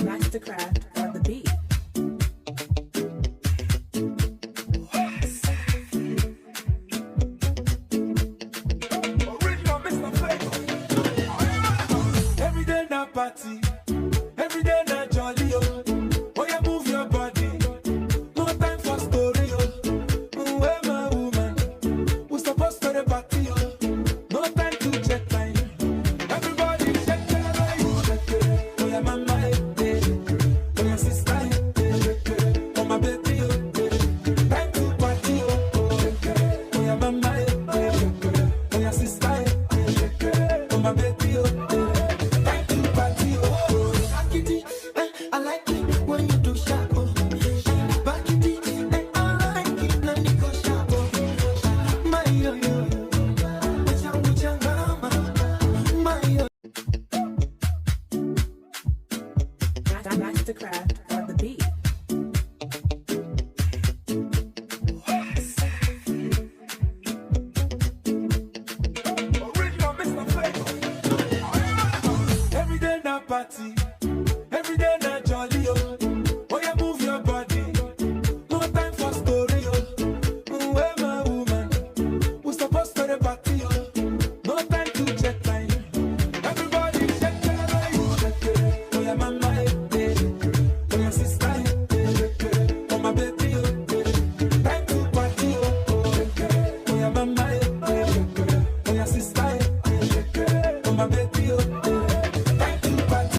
Mastercraft on the beat. Original Mr. Flavor. Every day na party, every day na jolly, oh. Oh, you move your body, no time for story, oh. Where my woman, we supposed to the party, oh. No time to check time. Everybody shake it, shake it. Oh, yeah, mama, oh, yeah, sister, oh, my baby, oh. Time to party, oh. Oh, yeah, mama, oh, yeah, sister, oh, my baby, oh. Time to party, oh. I like it when you do sharp. Back it, I like it when you go sharp. My yo yo, my yo. Mastercraft